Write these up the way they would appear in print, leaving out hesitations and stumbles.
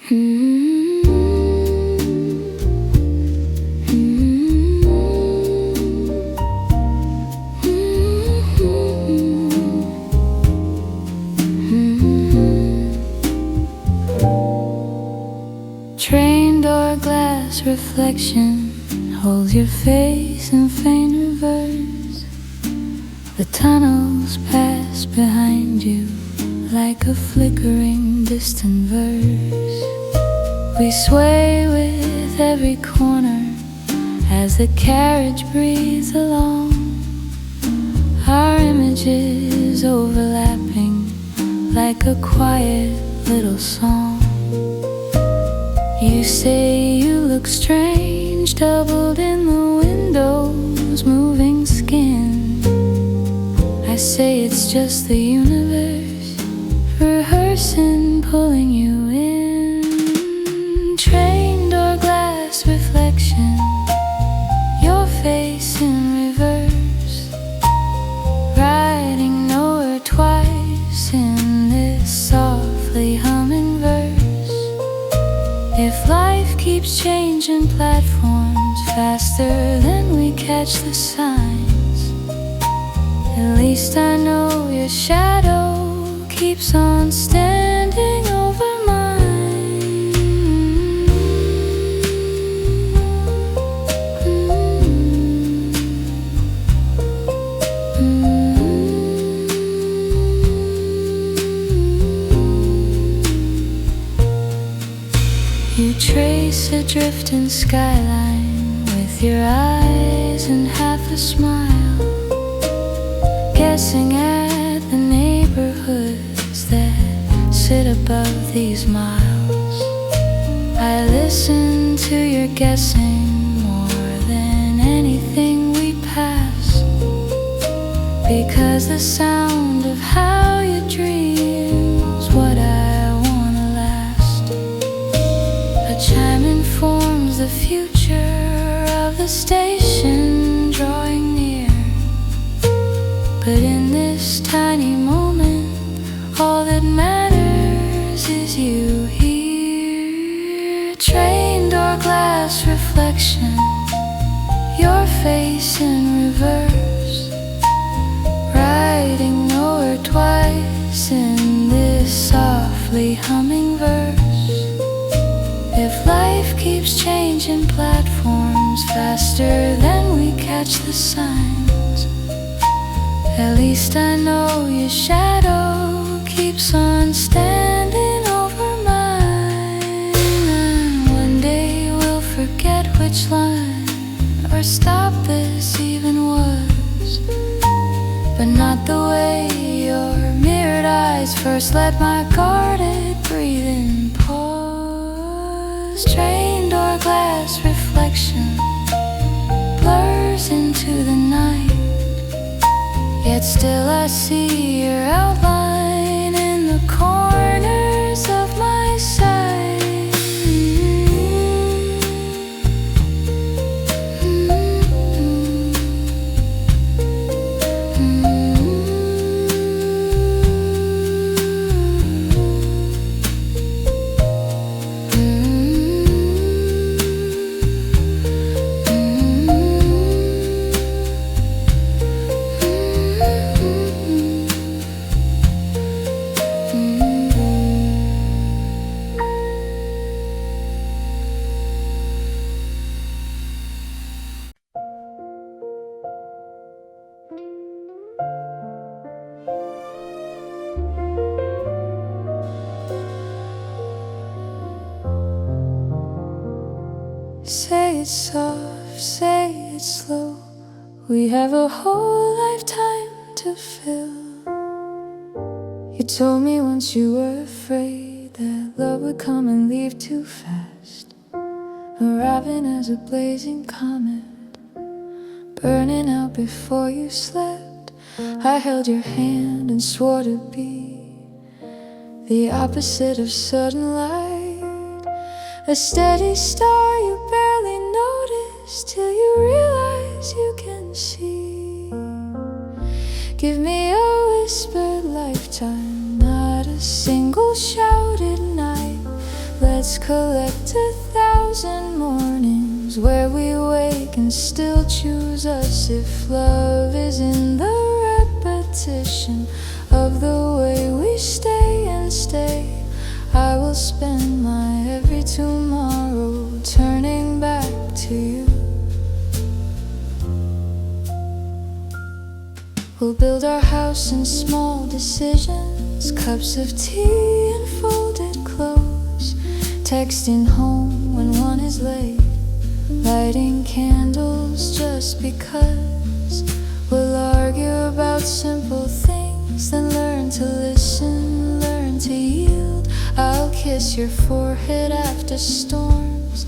Train door glass reflection holds your face in faint reverse. The tunnels pass behind you like a flickering distant verse. We sway with every corner as the carriage breathes along, our images overlapping like a quiet little song. You say you look strange, doubled in the window's moving skin. I say it's just the universe rehearsing, pulling you in. Train door glass reflection, your face in reverse, riding nowhere twice in this softly humming verse. If life keeps changing platforms faster than we catch the signs, at least I know your shadow keeps on standing over mine. You trace a drifting skyline with your eyes and half a smile, guessing at the neighborhoods that sit above these miles. I listen to your guessing more than anything we pass, because the sound of how you dream's what I wanna last. A chime informs the future of the station drawing near, but in this tiny moment, all that matters is you here. Train door glass reflection, your face in reverse, riding nowhere twice in this softly humming verse. If life keeps changing platforms faster than we catch the signs, at least I know your shadow keeps on standing over mine. And one day we'll forget which line or stop this even was, but not the way your mirrored eyes first let my guarded breathing pause. Train door glass reflection blurs into the night, yet still I see your outline in the corners of my sight. Say it soft, say it slow, we have a whole lifetime to fill. You told me once you were afraid that love would come and leave too fast, arriving as a blazing comet, burning out before you slept. I held your hand and swore to be the opposite of sudden light, a steady star you barely notice till you realize you can see. Give me a whispered lifetime, not a single shouted night. Let Let's collect 1,000 mornings where we wake and still choose us. If love is in the repetition of the way we stay and stay, I will spend my every tomorrow turning back to you. We'll build our house in small decisions, cups of tea and folded clothes, texting home when one is late, lighting candles just because. We'll argue about simple things, then learn to listen, learn to yield. I'll kiss your forehead after storms,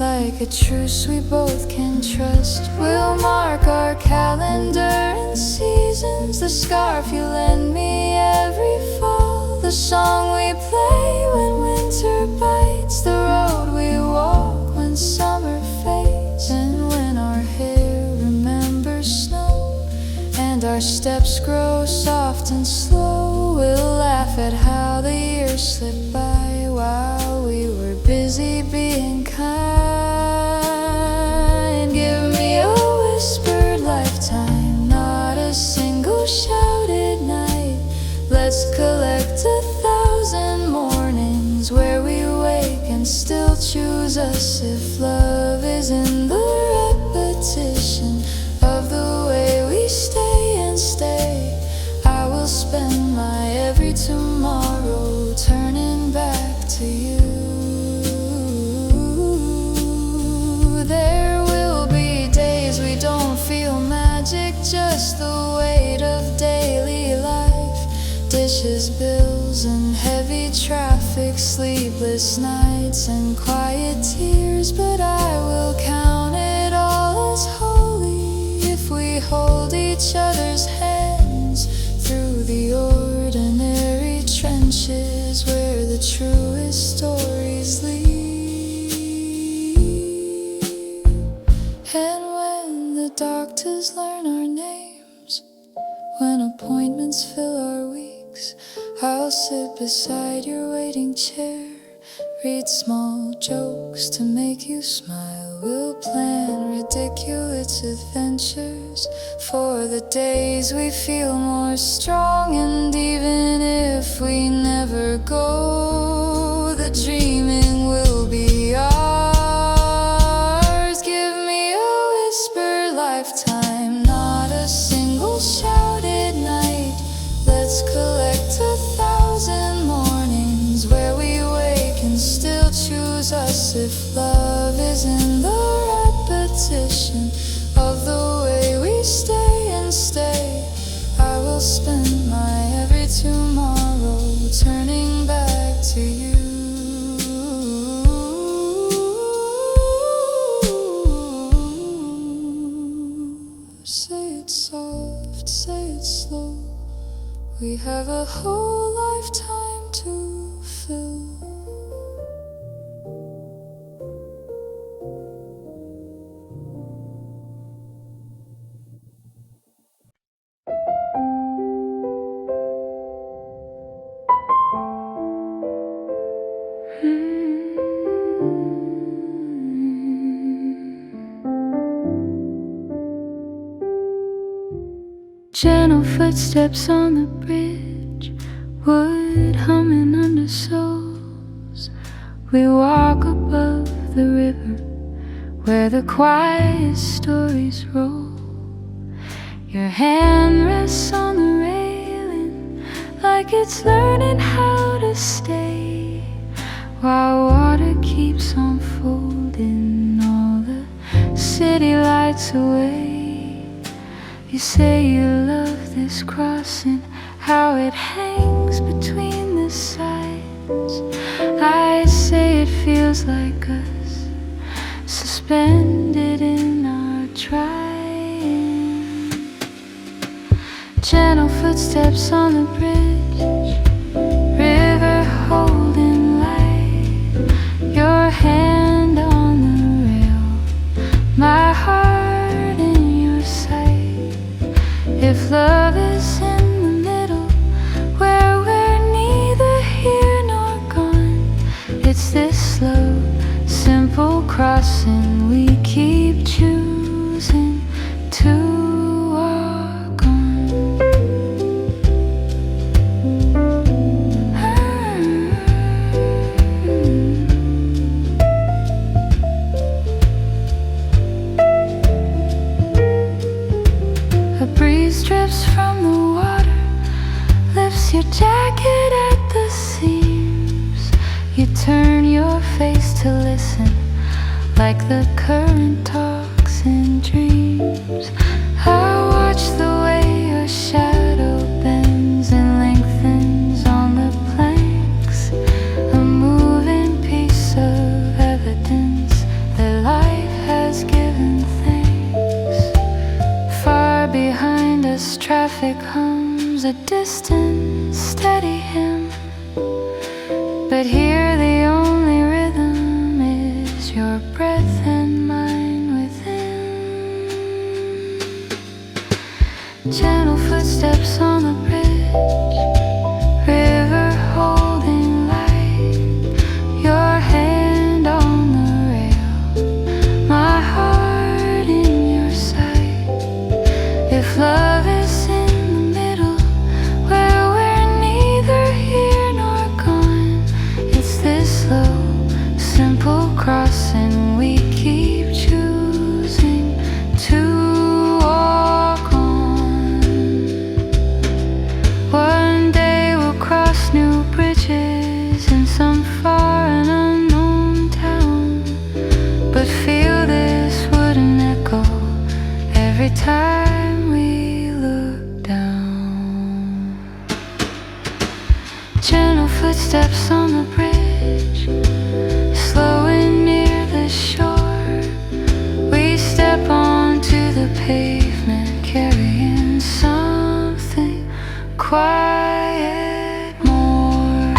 like a truce we both can trust. We'll mark our calendar in seasons, the scarf you lend me every fall, the song we play when winter bites, the road we walk when summer fades, and when our hair remembers snow and our steps grow soft and slow. We'll laugh at how the years slipped by while we were busy being kind. Give me a whispered lifetime, not a single shouted night. Let's collect 1,000 mornings where we wake and still choose us. If love is in the repetition of the way we stay and stay, I will spend my every tomorrow turning back to you. There will be days we don't feel magic, just the weight of daily life, dishes, bills, and heavy traffic, sleepless nights and quiet tears. But I will count it all as holy if we hold each other's hands through the ordinary trenches where the truest stories lead. And when the doctors learn our names, when appointments fill our weeks, I'll sit beside your waiting chair, read small jokes to make you smile. We'll plan ridiculous adventures for the days we feel more strong. And even if we never go, the dreaming will be ours. Give me a whispered lifetime, not a single shouted night. Let's collect 1,000 mornings where we wake and still choose us. If love is in the repetition of the way we stay and stay, I will spend my every tomorrow turning back to you. Say it soft, say it slow, we have a whole lifetime to fill. Gentle footsteps on the bridge, wood humming under soles. We walk above the river where the quiet stories roll. Your hand rests on the railing like it's learning how to stay, while water keeps unfolding all the city lights away. You say you love this crossing, how it hangs between the sides. I say it feels like us, suspended in our trying. Gentle footsteps on the bridge, river holding light, your hand on the rail, my heart in your sight. If love is in the middle, where we're neither here nor gone, it's this slow, simple crossing we keep choosing to walk on. A breeze drips from the water, lifts your jacket at the seams. You turn your face to listen, like the current talks in dreams. I watch the way your shadow bends and lengthens on the planks, a moving piece of evidence that life has given thanks. Far behind us traffic hums a distant, steady hymn, but here the only rhythm is your breath and mine within. Gentle footsteps on the bridge, river holding light, your hand on the rail, my heart in your sight. If love is in the middle, where we're neither here nor gone, it's this slow, simple crossing we keep choosing to walk on. One day we'll cross new bridges in some far and unknown town, but feel this wooden echo every time we look down. Gentle footsteps on the bridge, slowing near the shore. We step onto the pavement, carrying something quiet more.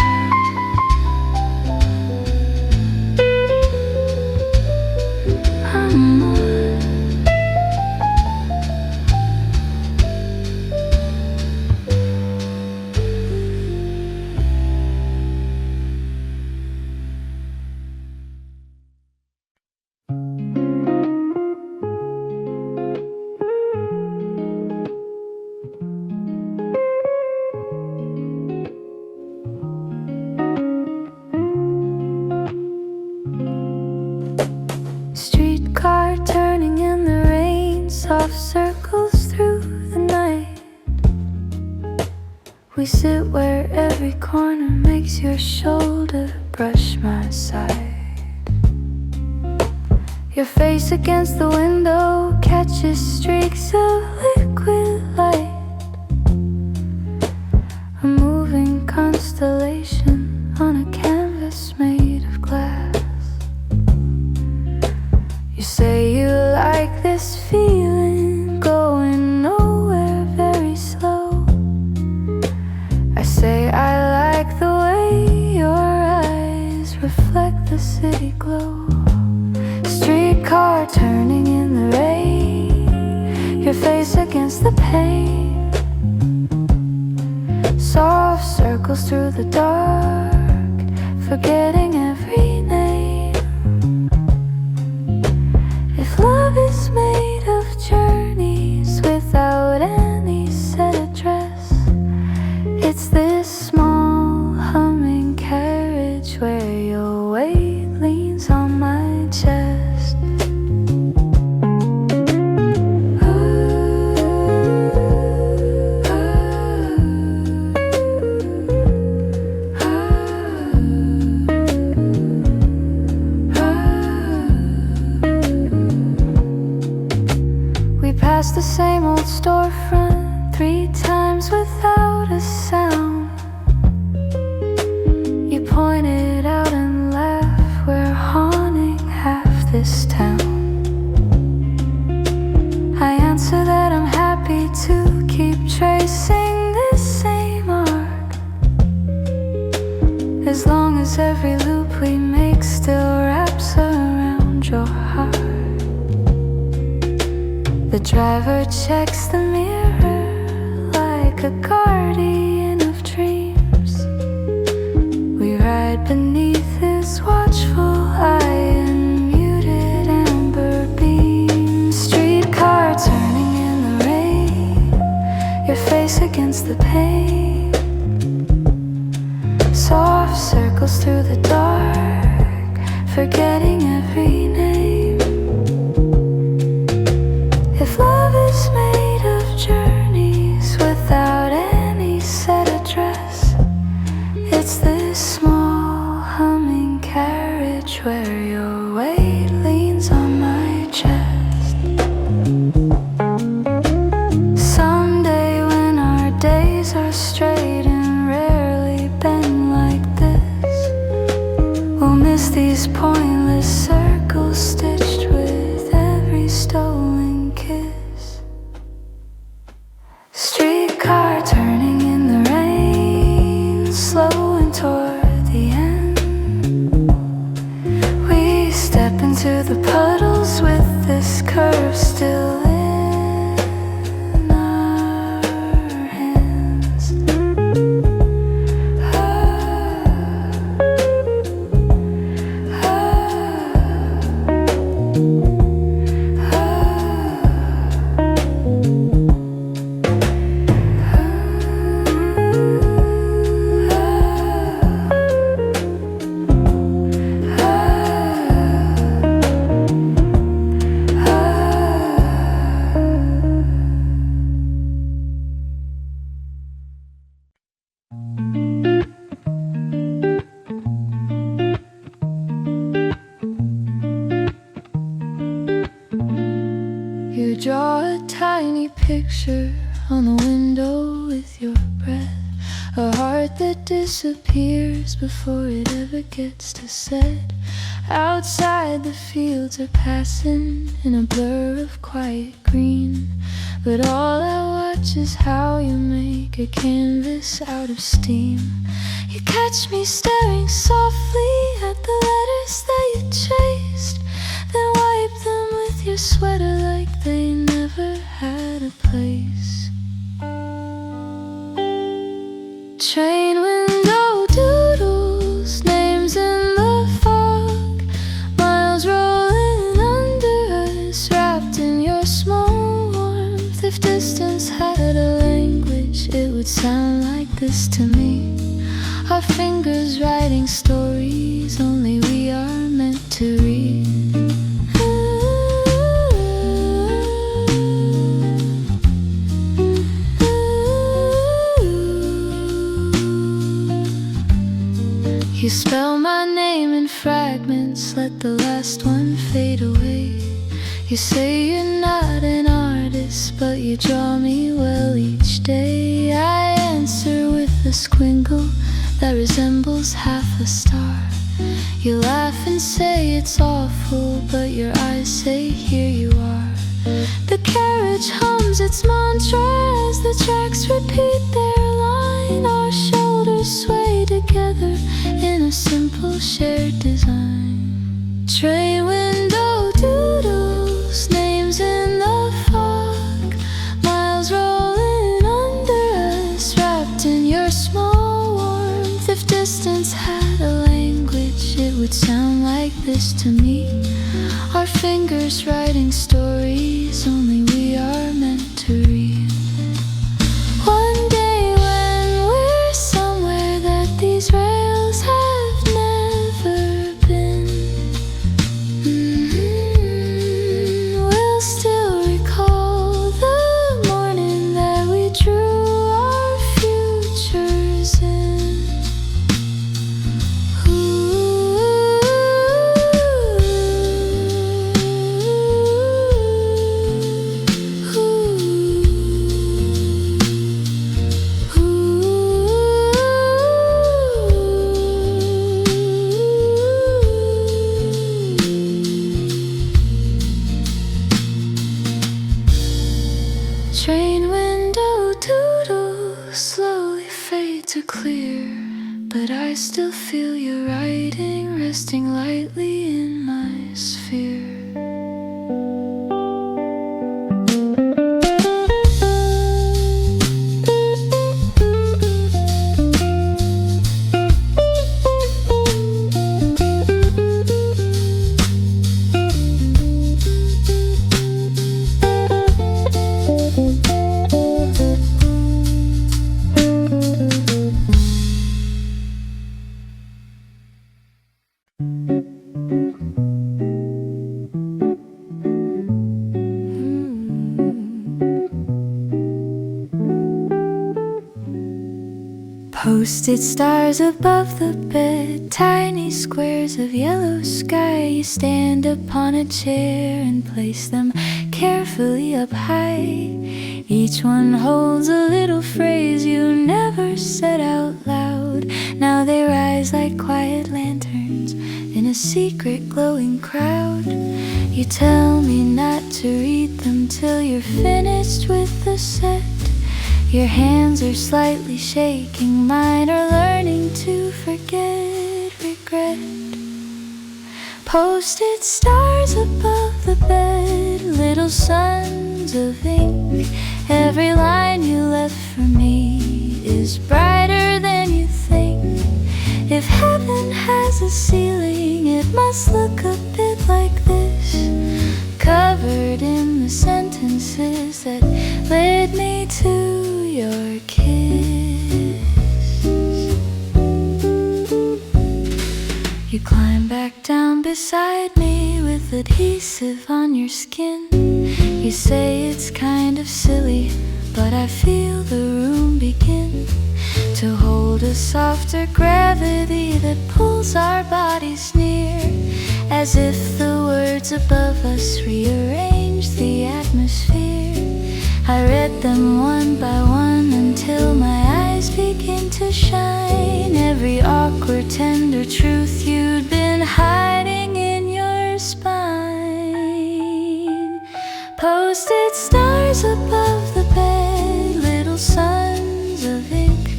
Streetcar turning in the rain, soft circles through the night. We sit where every corner makes your shoulder brush my side. Your face against the window catches streaks of liquid light, a moving constellation on a canvas made of glass. You say you like this feeling, going nowhere very slow. I say I like the way your eyes reflect the city glow. Streetcar turning in the rain, your face against the pane. Soft circles through the dark, forgetting every name. If love is made of journeys without any set address, it's this small humming carriage where your weight leans on my chest. We passed the same old storefront 3 times without a sound. You pointed out and laughed, we're haunting half this town. I answer that I'm happy to keep tracing this same arc, as long as every loop we make still wraps around your heart. The driver checks the mirror like a guardian of dreams. We ride beneath his watchful against the pain. Soft circles through the dark, forgetting every name. If love is made of journeys without any set address, it's this small humming carriage where your weight leans on my chest. Someday when our days are straight and rarely bend like this, we'll miss these pointless circles stitched with every stolen kiss. Streetcar turning in the rain, slowing toward the end. We step into the puddles with this curve still in our hands. You draw a tiny picture on the window with your breath, a heart that disappears before it ever gets to set. Outside the fields are passing in a blur of quiet green, but all I watch is how you make a canvas out of steam. You catch me staring softly at the letters that you chased, then wipe them with your sweater like they never had a place. Train window doodles, names in the fog, miles rolling under us, wrapped in your small warmth. If distance had a language, it would sound like this to me. Our fingers writing stories only we are meant to read. You spell my name in fragments, let the last one fade away. You say you're not an artist, but you draw me well each day. I answer with a squiggle that resembles half a star. You laugh and say it's awful, but your eyes say here you are. The carriage hums its mantra as the tracks repeat their line. Our shoulders sway together in a simple shared design. Train window doodles, names in the fog, miles rolling under us, wrapped in your small warmth. If distance had a language, it would sound like this to me. Our fingers writing stories only we are meant to read. One day when we're somewhere that these rails have never been, we'll still recall the morning that we drew our futures in. Train window doodles slowly fade to clear, but I still feel your writing resting lightly in my sphere. Posted stars above the bed, tiny squares of yellow sky. You stand upon a chair and place them carefully up high. Each one holds a little phrase you never said out loud. Now they rise like quiet lanterns in a secret glowing crowd. You tell me not to read them till you're finished with the set. Your hands are slightly shaking, mine are learning to forget regret. Posted stars above the bed, little suns of ink. Every line you left for me is brighter than you think. If heaven has a ceiling, it must look a bit like this, covered in the sentences that led me to your kiss. You climb back down beside me with adhesive on your skin. You say it's kind of silly, but I feel the room begin to hold a softer gravity that pulls our bodies near, as if the words above us rearrange the atmosphere. I read them one by one until my eyes begin to shine. Every awkward, tender truth you'd been hiding in your spine. Posted stars above the bed, little suns of ink.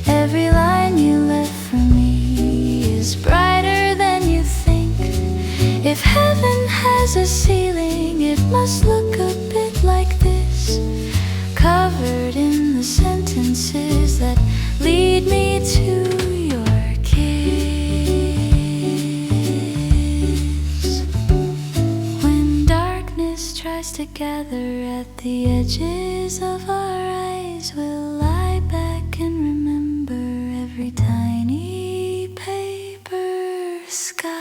Every line you left for me is brighter than you think. If heaven has a ceiling, it must look a bit like this, covered in the sentences that lead me to your kiss. When darkness tries to gather at the edges of our eyes, we'll lie back and remember every tiny paper sky.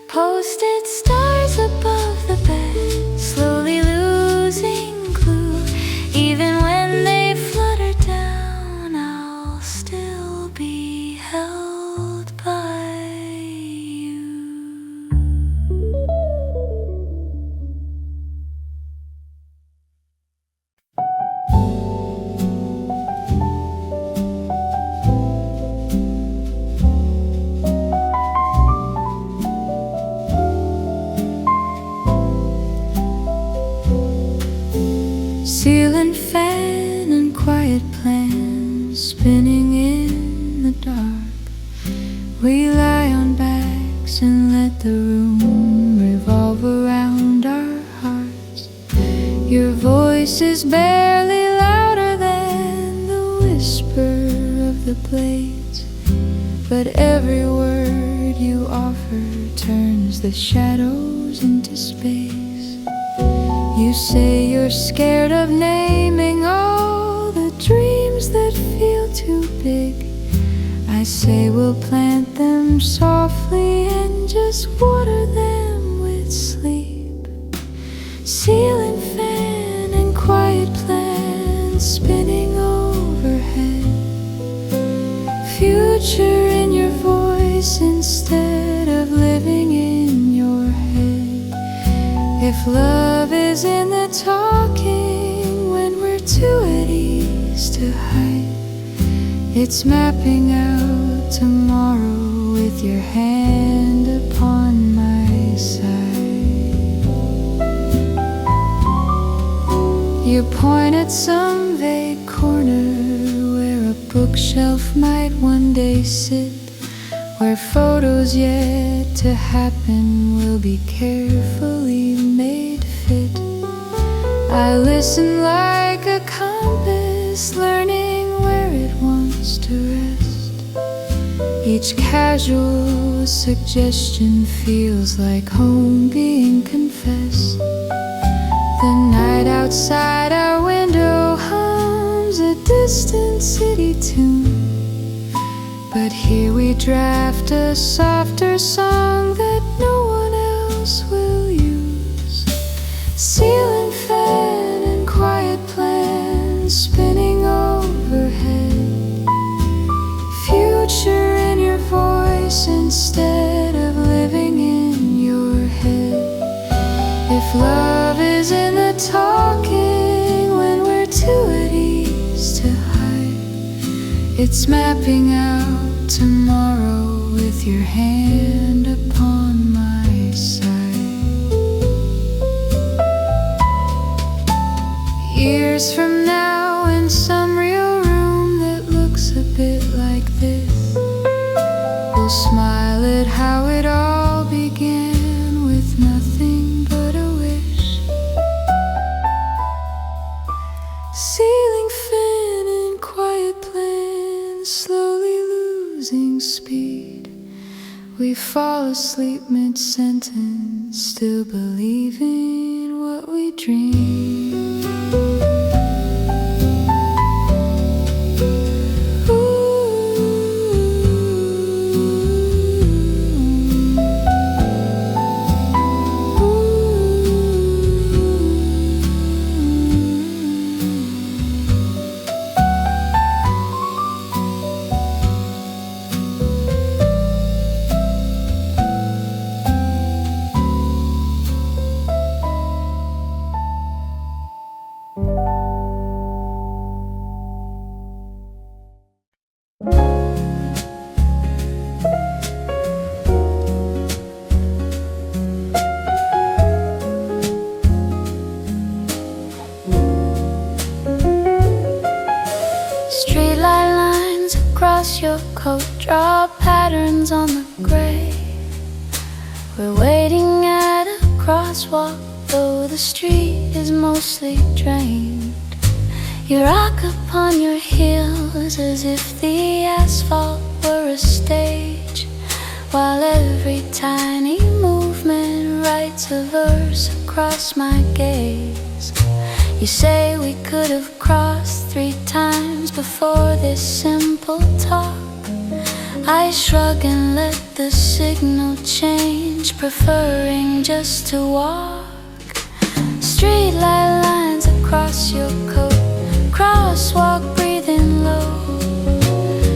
Posted stars above the bed, slowly losing glue. Even when they flutter down, I'll still be held by you. Ceiling fan and quiet plans spinning in the dark. We lie on backs and let the room revolve around our hearts. Your voice is barely louder than the whisper of the blades, but every word you offer turns the shadows into space. You say you're scared of naming all the dreams that feel too big. I say we'll plant them softly and just water them with sleep. Ceiling fan and quiet plans spinning overhead. Future in your voice instead of living in your head. If love is in the talking when we're too at ease to hide, it's mapping out tomorrow with your hand upon my side. You point at some vague corner where a bookshelf might one day sit, where photos yet to happen will be carefully made fit. I listen like a compass, learning where it wants to rest. Each casual suggestion feels like home being confessed. The night outside our window hums a distant city tune, but here we draft a softer song that no one else will use. Ceiling fan and quiet plans spinning It's mapping out tomorrow with your hand upon my side. Years from now, in some real room that looks a bit like this, we'll smile at how it all began with nothing but a wish. Ceiling fan and quiet plan, slowly losing speed. We fall asleep mid-sentence, still believing what we dream. Your coat, draw patterns on the gray. We're waiting at a crosswalk, though the street is mostly drained. You rock upon your heels as if the asphalt were a stage, while every tiny movement writes a verse across my gaze. You say we could have crossed 3 times before this simple talk. I shrug and let the signal change, preferring just to walk. Streetlight lines across your coat, crosswalk breathing low,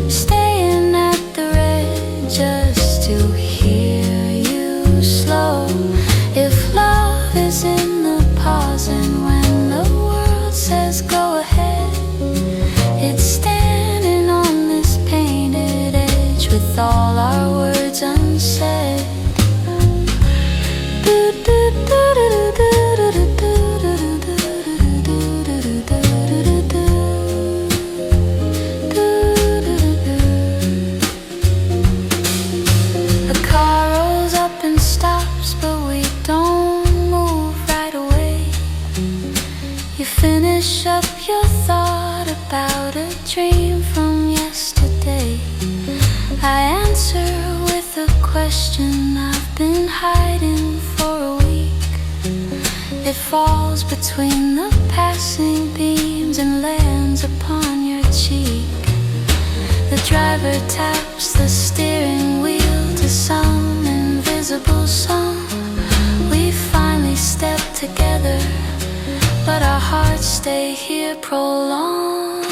staying at the red just to hear you slow. If love is in the pause and when the world says go ahead, it's standing on this painted edge with all our words unsaid. The car rolls up and stops, but we don't move right away. You finish up your thought about a dream from yesterday. I answer with a question I've been hiding for a week. It falls between the passing beams and lands upon your cheek. The driver taps the steering wheel to some invisible song. We finally step together, but our hearts stay here prolonged.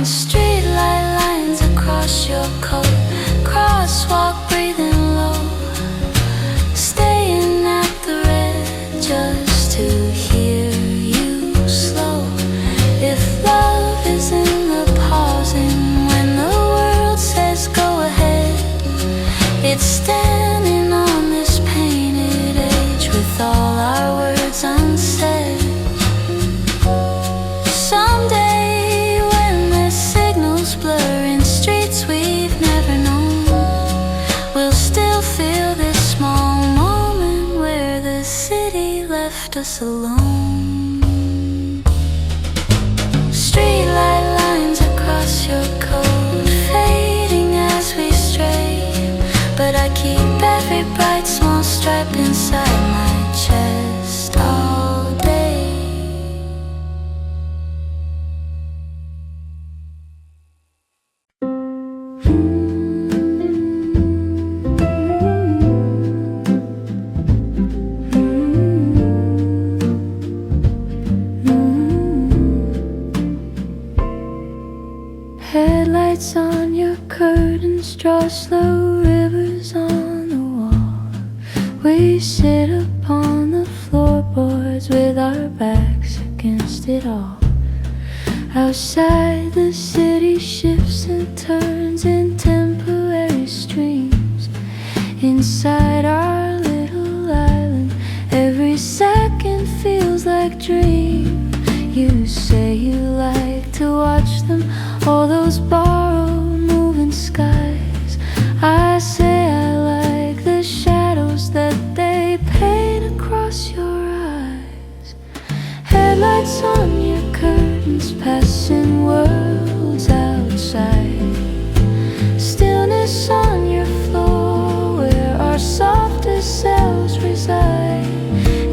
Streetlight lines across your coat, crosswalk breathing low, staying at the red just to hear you slow. If love is in the pausing when the world says go ahead, it's standing on this painted edge with all our words unsaid. Someday when the signals blur in streets we've never known, we'll still feel this small moment where the city left us alone. Streetlight lines across your coat, fading as we stray, but I keep every bright small stripe inside my chest all day. Headlights on your curtains draw slow rivers on the wall. We sit upon the floorboards with our backs against it all. Outside the city shifts and turns in temporary streams inside our little island. Every second feels like dream. You say you like to watch them, all those borrowed moving skies. I say I like the shadows that they paint across your eyes. Headlights on your curtains, passing worlds outside. Stillness on your floor, where our softest selves reside.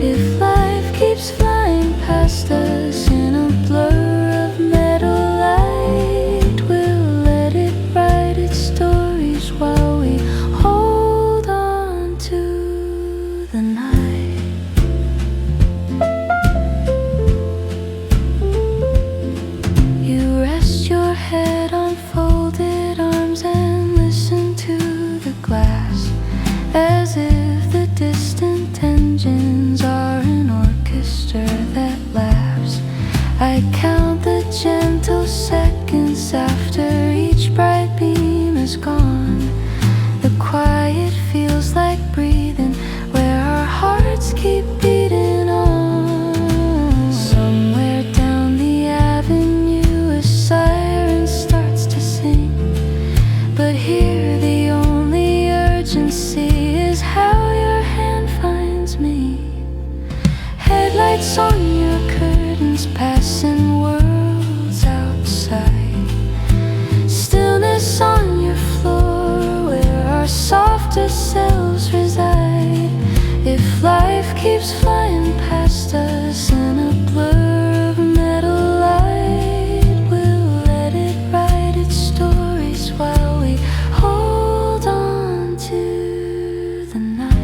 If life keeps flying past us in a blur of metal light, we'll let it write its stories while we hold on to the night. You rest your head on folded arms and listen to the glass, as if the distant engines are an orchestra that laughs. I count the gentle seconds after each bright beam is gone. The quiet feels like breathing, where our hearts keep beating on. Somewhere down the avenue a siren starts to sing, but here the only urgency is how your hand finds me. Headlights on your curtains, passing worlds outside. Stillness on your floor, where our softest selves reside. If life keeps flying past us in a blur of metal light, we'll let it write its stories while we hold on to the night.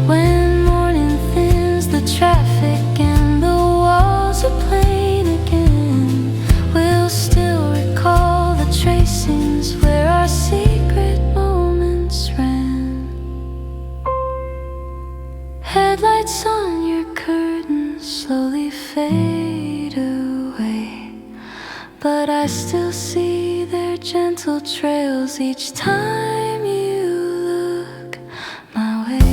When morning thins the traffic and the walls are plain again, we'll still recall the tracings where our secret moments ran. Headlights on your curtains slowly fade away, but I still see their gentle trails each time you look my way.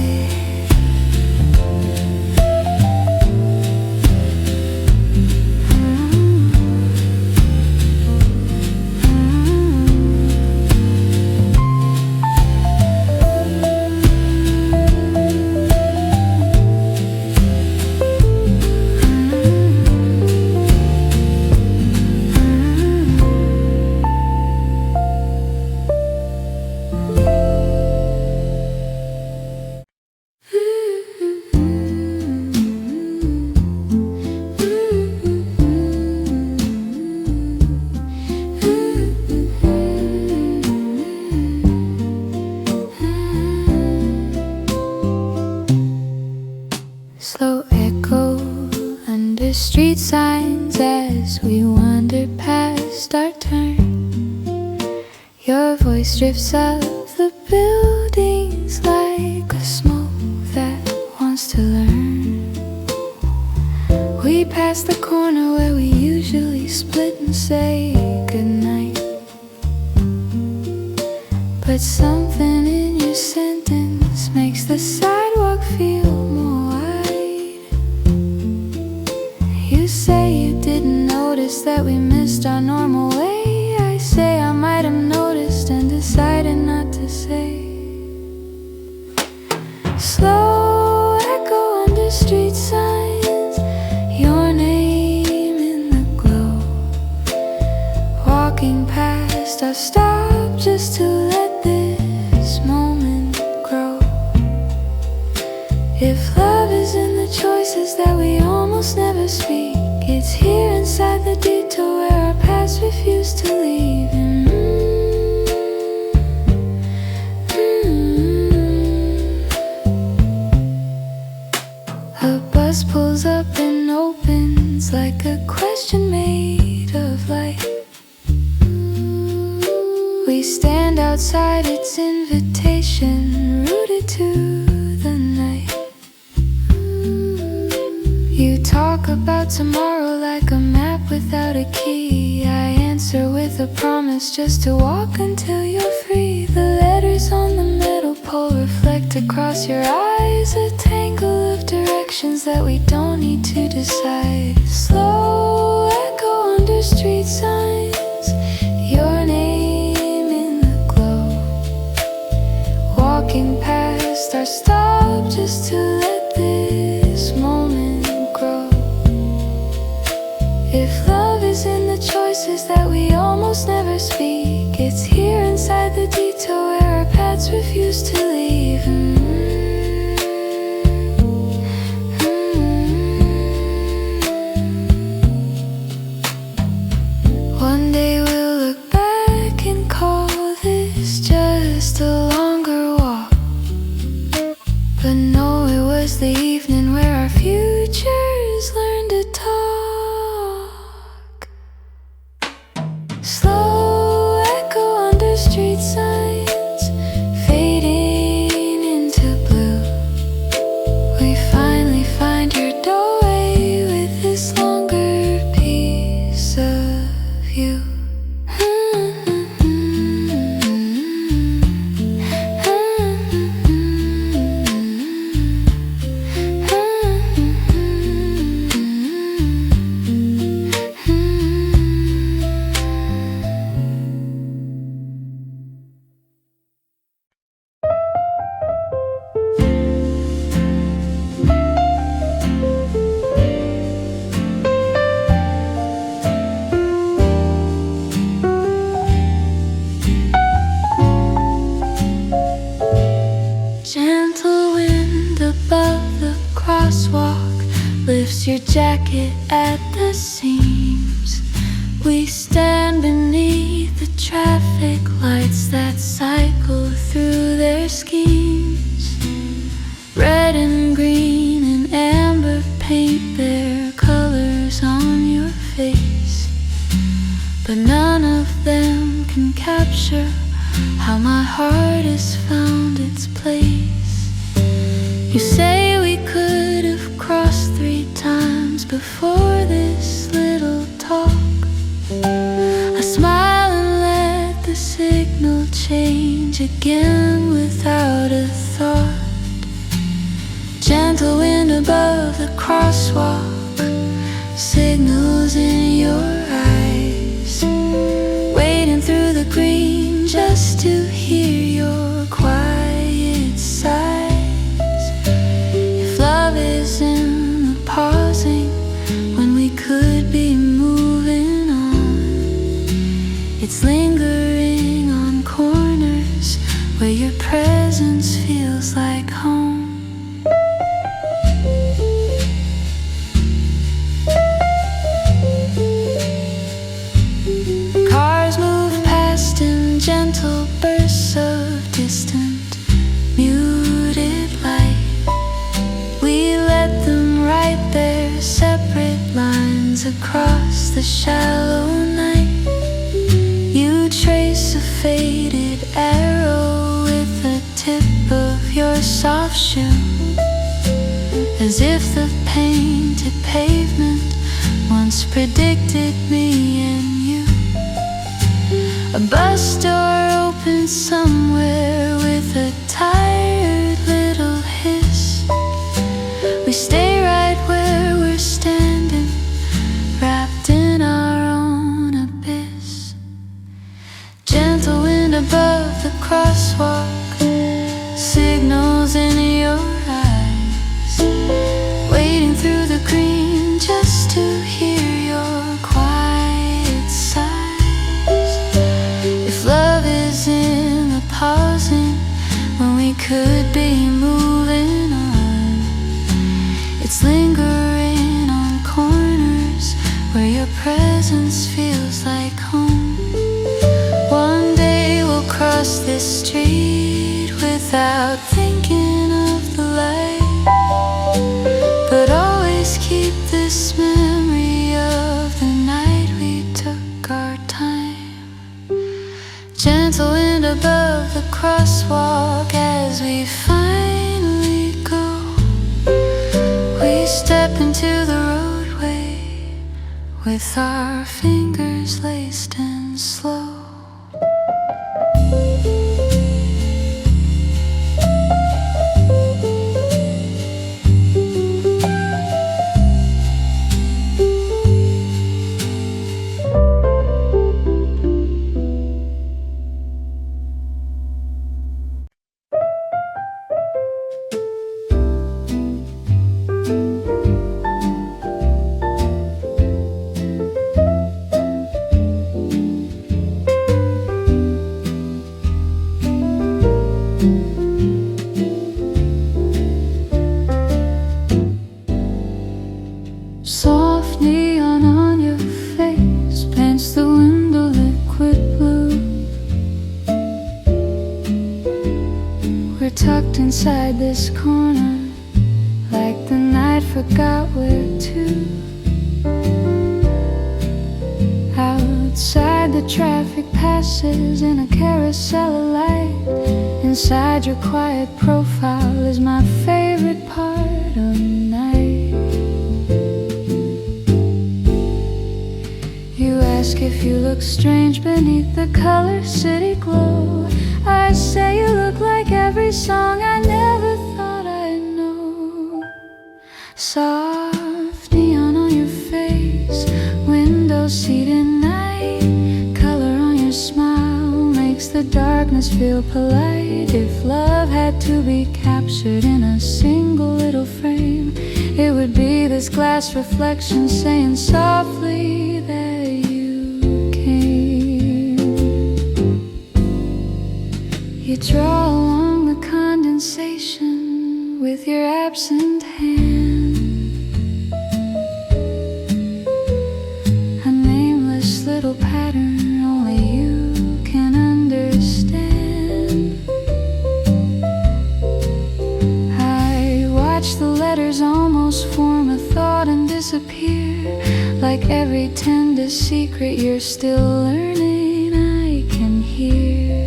Slow echo under street signs as we wander past our turn. Your voice drifts up the buildings like a smoke that wants to learn. We pass the corner where we usually split and say goodnight, but something in your sentence makes the sidewalk feel more wide. You say you didn't notice that we missed our normal way. I say I might have noticed and decided not to say. Slow echo under street signs, your name in the glow. Walking past, I stop just to let this moment grow. If love is in the choices that we almost never speak, it's here inside the detour where our paths refuse to leave. A bus pulls up and opens like a question made of light. We stand outside its invitation, rooted to the night. You talk about tomorrow without a key. I answer with a promise just to walk until you're free. The letters on the metal pole reflect across your eyes, a tangle of directions that we don't need to decide. Slow echo under street signs, your name in the glow. Walking past our stop just to let this moment grow. If love is in the choices that we almost never speak, it's here inside the detour where our paths refuse to leave. One day we'll look back and call this just a longer walk, but no, it was the evening where our futures learned to talk. Slow echo under street signs, fading into blue. We finally find your doorway with this longer piece of you. Gentle wind above the crosswalk lifts your jacket at the seams. We stand beneath the traffic lights that cycle through their schemes. Red and green and amber paint their colors on your face, but none of them can capture how my heart has found its place. You say we could have crossed 3 times before this little talk. I smile and let the signal change again without a thought. Gentle wind above the crosswalk, signals in your eyes, wading through the green just to hear your quiet sighs. If love is in the pausing when we could be moving on, it's lingering on corners where your presence feels like home. Cars move past in gentle bursts of distant, muted light. We let them write their separate lines across the shallow night. You trace a faded arrow with the tip of your soft shoe, as if the painted pavement once predicted me and you. A bus door opens somewhere with a tired little hiss. We stay right where we're standing, wrapped in our own abyss. Gentle wind above the crosswalk, signals in your eyes, wading through the green just to hear your quiet sighs. If love is in the pausing when we could be moving on, it's lingering on corners where your presence feels like home. One day we'll cross this street without thinking of the light, but always keep this memory of the night we took our time. Gentle wind above the crosswalk as we finally go. We step into the roadway with our fingers laced and slow. Soft neon on your face paints the window liquid blue. We're tucked inside this corner, like the night forgot where to. Outside the traffic passes in a carousel of light. Inside your quiet profile is my favorite part of night. You ask if you look strange beneath the color city glow. I say you look like every song I never thought I'd know. Soft neon on your face, window seat at night. Color on your smile makes the darkness feel polite. If love had to be captured in a single little frame, it would be this glass reflection saying softly that you came. You draw along the condensation with your absent hand, a nameless little pattern only you can understand. I watch the letters almost form a thought and disappear. Like every tender secret you're still learning, I can hear.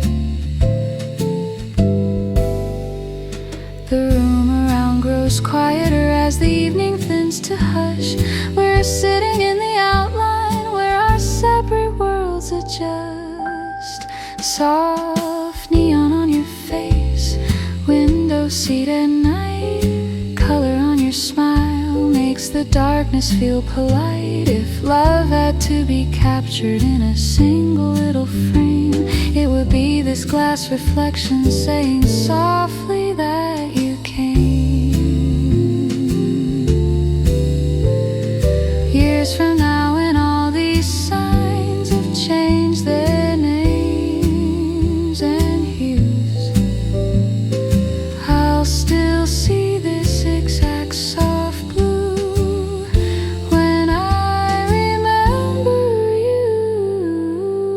The room around grows quieter as the evening thins to hush. We're sitting in the outline where our separate worlds adjust. Soft neon on your face, window seat at night. Color on your smile makes the darkness feel polite. If love had to be captured in a single little frame, it would be this glass reflection saying softly that you came. Years from now, when all these signs have changed their names and hues, I'll still see this exact soft blue when I remember you.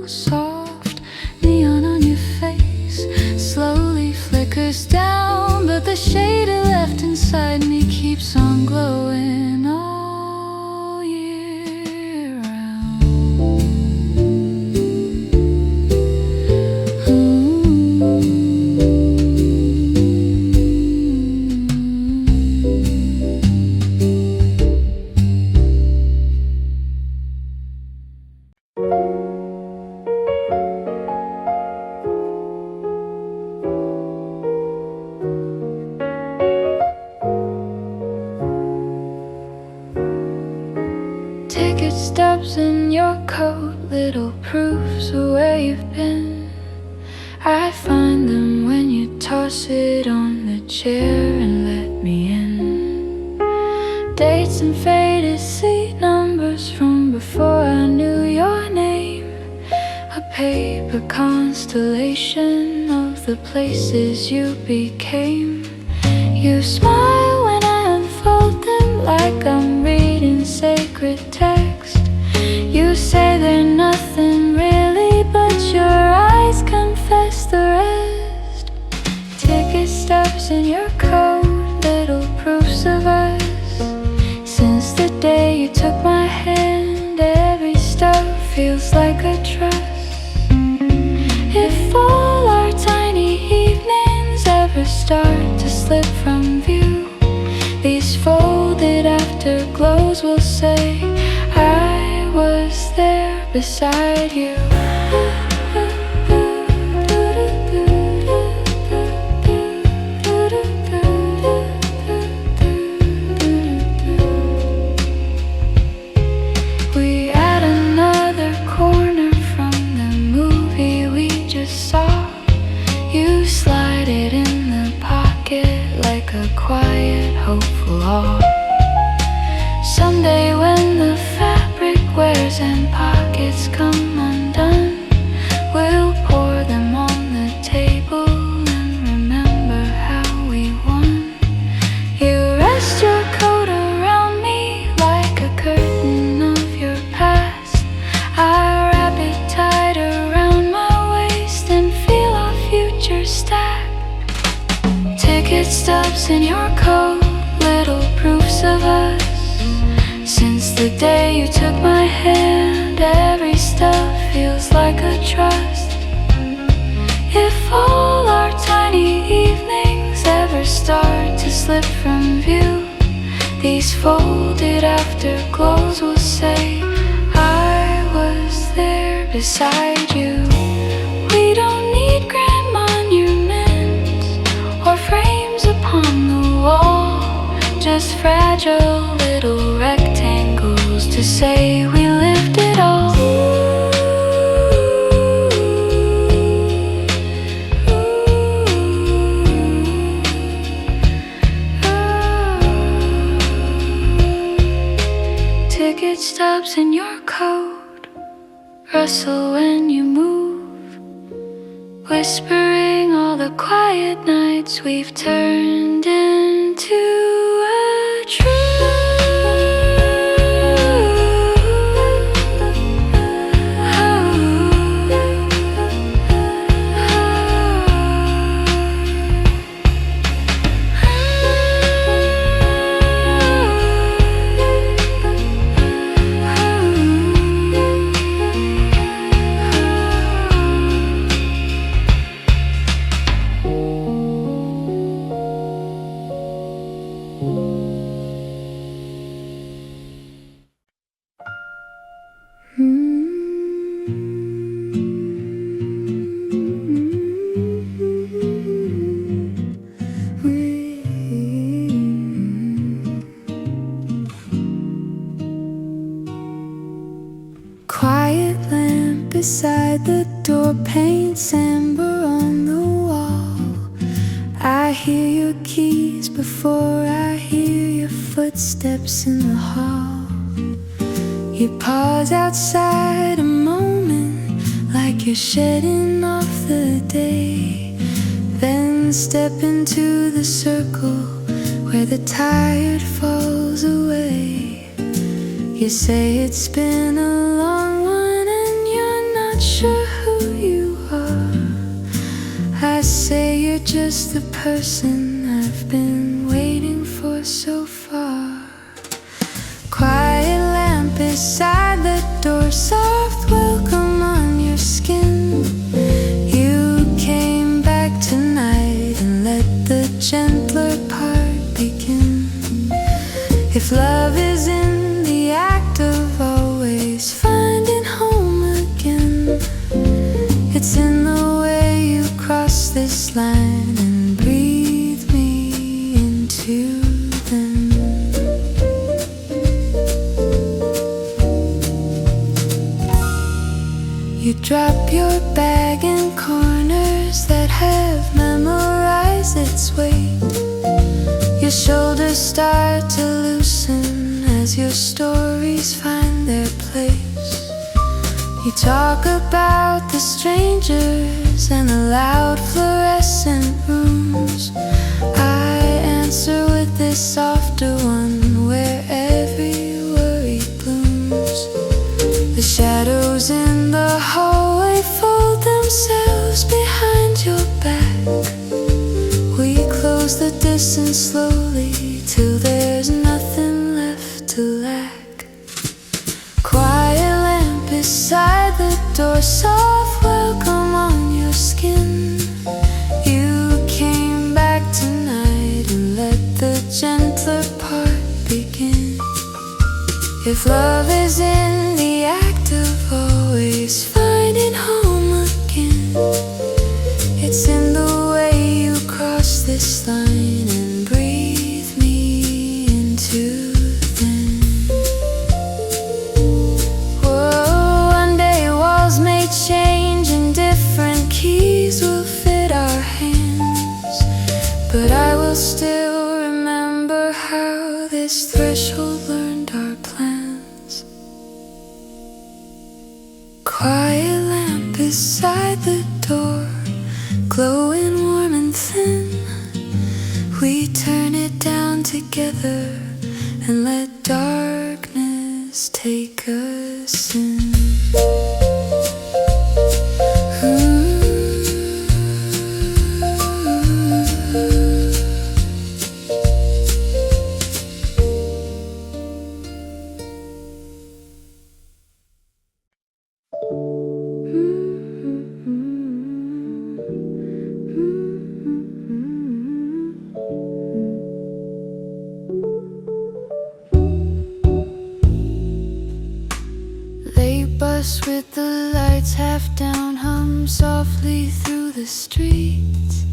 Soft neon on your face slowly flickers down, but the shade it left inside me keeps on glowing all year round. Ticket stubs in your coat, little proofs of where you've been. I find them when you toss it on the chair and let me in. Dates and faded seat numbers from before I knew your name. A paper constellation of the places you became. You smile when I unfold them like I'm reading sacred text. You say they're nothing really, but your eyes confess the rest. Ticket stubs in your coat, little proofs of us. Since the day you took my hand, every step feels like a trust. If all our tiny evenings ever start to slip from view, these folded afterglows will say beside you. We at another corner from the movie we just saw. You slide it in the pocket like a quiet, hopeful awe. Someday when the fabric wears and pockets come undone, we'll pour them on the table and remember how we won. You rest your coat around me like a curtain of your past. I wrap it tight around my waist and feel our future stacked. Ticket stubs in your coat, little proofs of us. Since the day you took my hand, every step feels like a trust. If all our tiny evenings ever start to slip from view, these folded afterglows will say, I was there beside you. We don't need grand monuments or frames upon the wall, just fragile little rectangles to say we lived it all. Ticket stubs in your coat rustle when you move, whispering all the quiet nights we've turned into a truth. Quiet lamp beside the door paints amber on the wall. I hear your keys before I hear your footsteps in the hall. You pause outside a moment like you're shedding off the day, then step into the circle where the tired falls away. You say it's been a long one and you're not sure who you are. I say you're just the person I've been waiting for so far. Quiet lamp beside the door, soft welcome on your skin. You came back tonight and let the gentler part begin. If love is in the act of always finding home again, it's in the way you cross this line and breathe me into them. You drop your bag in corners that have memorized its weight. Your shoulders start to loosen as your stories find their place. You talk about the strangers and the loud fluorescent rooms. I answer with this softer one where every worry blooms. The shadows in the hallway fold themselves behind your back. We close the distance slowly till there's nothing left to lack. Quiet lamp beside the door, soft welcome on your skin. You came back tonight and let the gentler part begin. If love is in the act of beside the door, glowing warm and thin. We turn it down together and let darkness take us in. Bus with the lights half down, hum softly through the streets.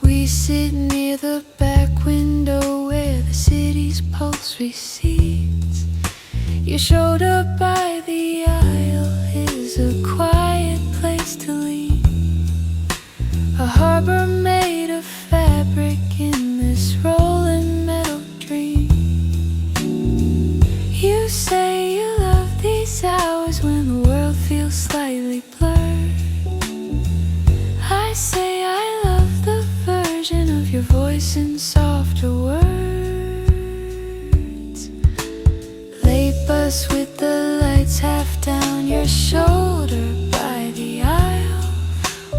We sit near the back window where the city's pulse recedes. Your shoulder by the aisle is a quiet place to lean, a harbor made of fabric in this rolling metal dream. You say you love these hours when the world feels slightly blurred. I say I love the version of your voice in softer words. Late bus with the lights half down, your shoulder by the aisle.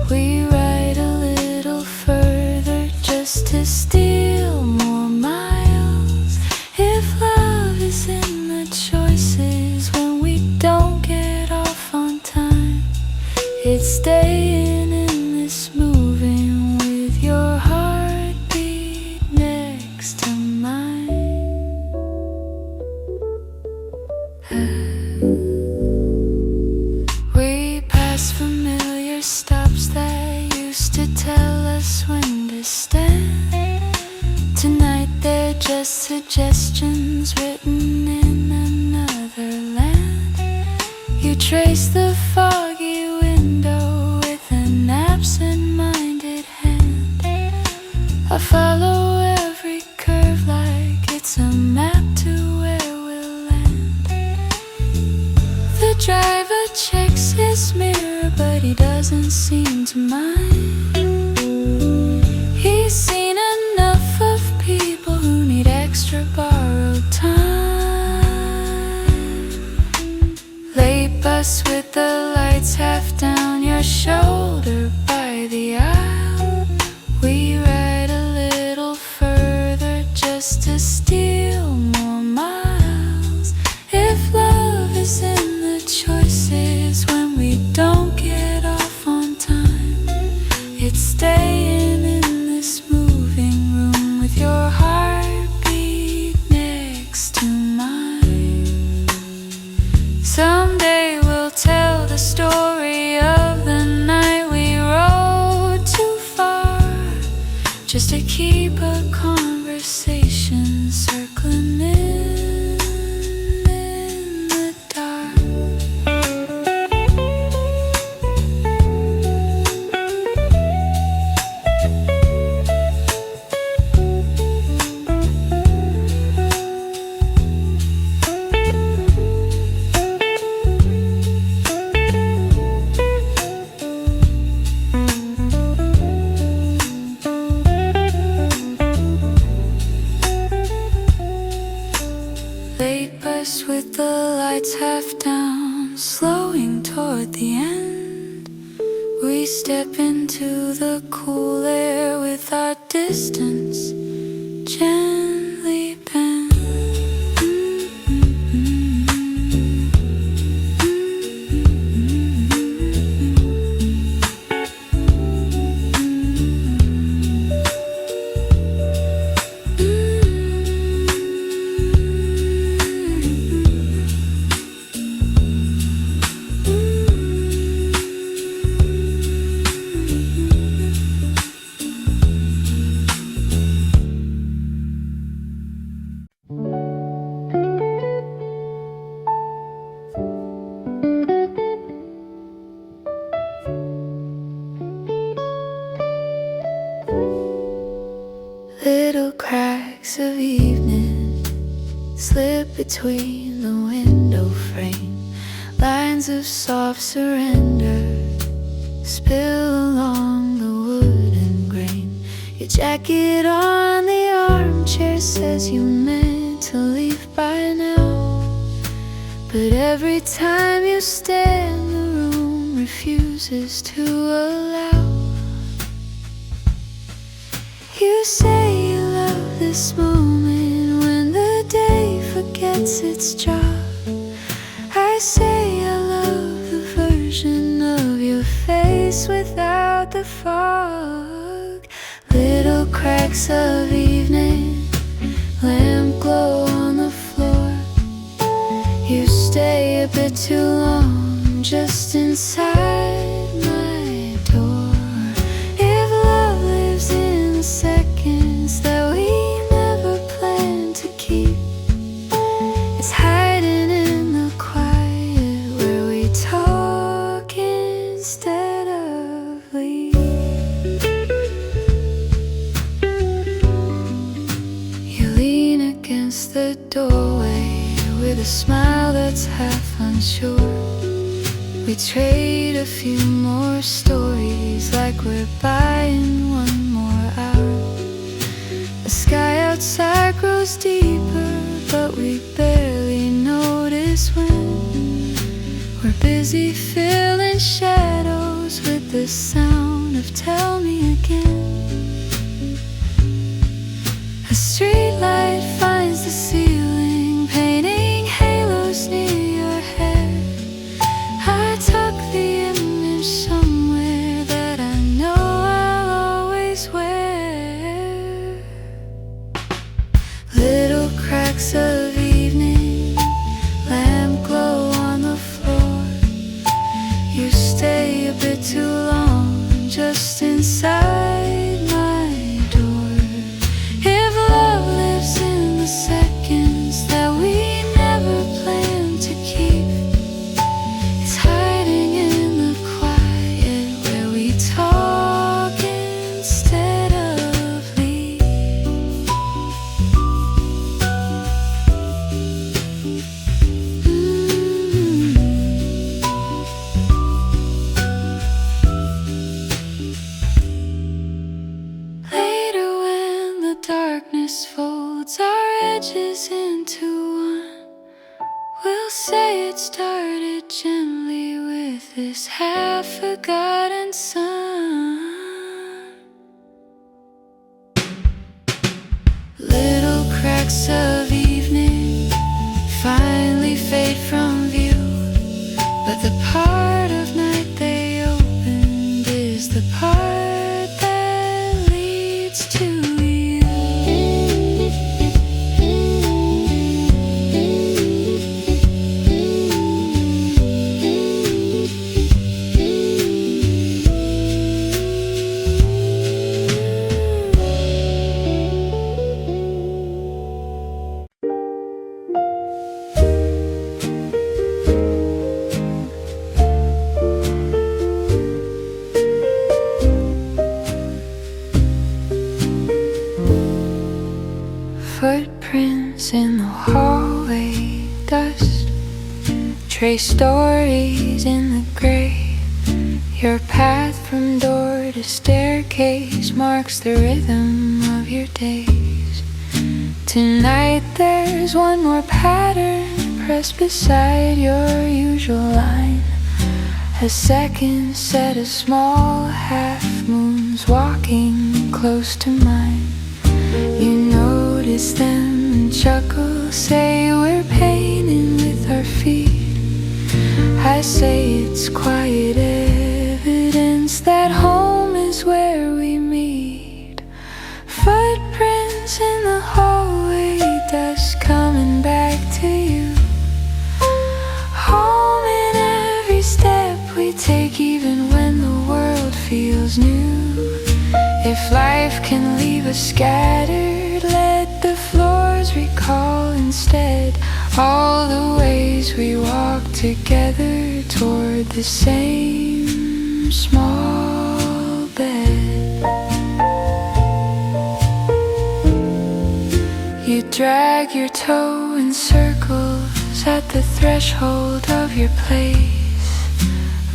We ride a little further just to steal more miles. If love is in the choices when we don't get off on time, it's staying in this moving with your heartbeat next to mine. We pass familiar stops that used to tell us when to stand. Tonight they're just suggestions written in another land. You trace the foggy window with an absent-minded hand. I follow every curve like it's a map to where we'll land. The driver checks his mirror, but he doesn't seem to mind. He's seen enough of people who need extra borrowed time. Late bus with the lights half down, your shoulder by the aisle. We ride a little further just to steal more miles. If love is in the choices when we don't get off on time, it's staying in this moving room with your heartbeat next to mine. Someday we'll tell the story of the night we rode too far just to keep a conversation circling in the dark. Late bus with the lights half down, slowing toward the end. We step into the cool air with our distance gently bent. Little cracks of evening slip between the window frame, lines of soft surrender spill along the wooden grain. Your jacket on the armchair says you meant to leave by now, but every time you stand, the room refuses to allow. You say you love this moment when the day forgets its job. I say I love the version of your face without the fog. Little cracks of evening, lamp glow on the floor. You stay a bit too long just inside my door. If love lives in the seconds that we never planned to keep, it's hiding in the quiet where we talk instead of leave. You lean against the doorway with a smile that's half unsure. We trade a few more stories like we're buying one more hour. The sky outside grows deeper, but we barely notice when we're busy filling shadows with the sound of tell me again. A street light finds the ceiling, painting halos near your hair. I tuck the image somewhere that I know I'll always wear. Little cracks of evening, lamp glow on the floor. You stay a bit too long just inside my door. If love lives in the seconds that we never planned to keep, it's hiding in the quiet where we talk instead of leave. Later when the darkness folds our edges into one, we'll say it started gently with this half-forgotten sun. Little cracks of evening finally fade from view, but the part of night they opened is the part that leads to you. Footprints in the hallway, dust, trace stories in the grave. Your path from door to staircase marks the rhythm of your days. Tonight there's one more pattern pressed beside your usual line. A second set of small half moons walking close to mine. You notice them and chuckle, say we're painting with our feet. I say it's quiet evidence that home is where we meet. Footprints in the hallway, dust coming back to you. Home in every step we take, even when the world feels new. If life can leave us scattered, let the floors recall instead all the ways we walk together toward the same small bed. You drag your toe in circles at the threshold of your place,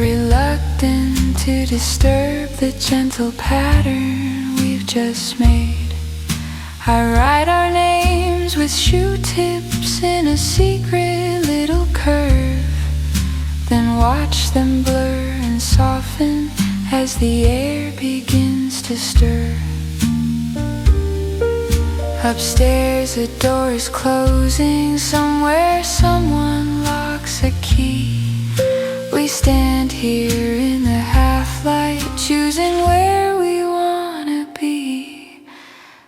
reluctant to disturb the gentle pattern we've just made. I write our names with shoe tips in a secret little curve, then watch them blur and soften as the air begins to stir. Upstairs a door is closing, somewhere someone locks a key. We stand here in the half-light, choosing where we wanna be.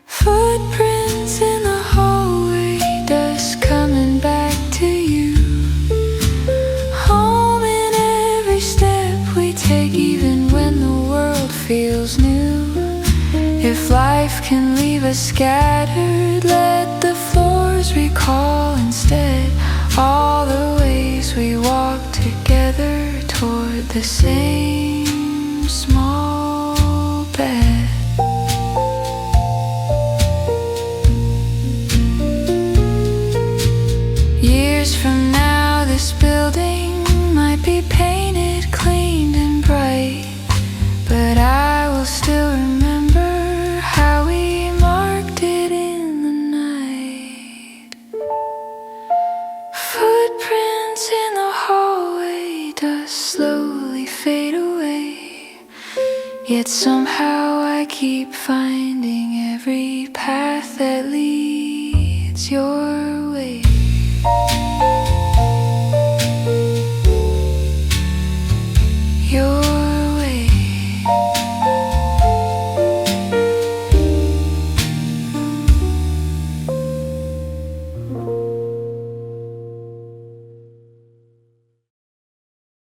Footprints in the hallway, dust coming back to you. Home in every step we take, even when the world feels new. If life can leave us scattered, let the floors recall instead all the ways we walk together toward the same small bed. Years from now, this building might be painted, cleaned and bright, but I will still remember how we marked it in the night. Footprints in the hallway, dust slowly fade away, yet somehow I keep finding every path that leads your way. Your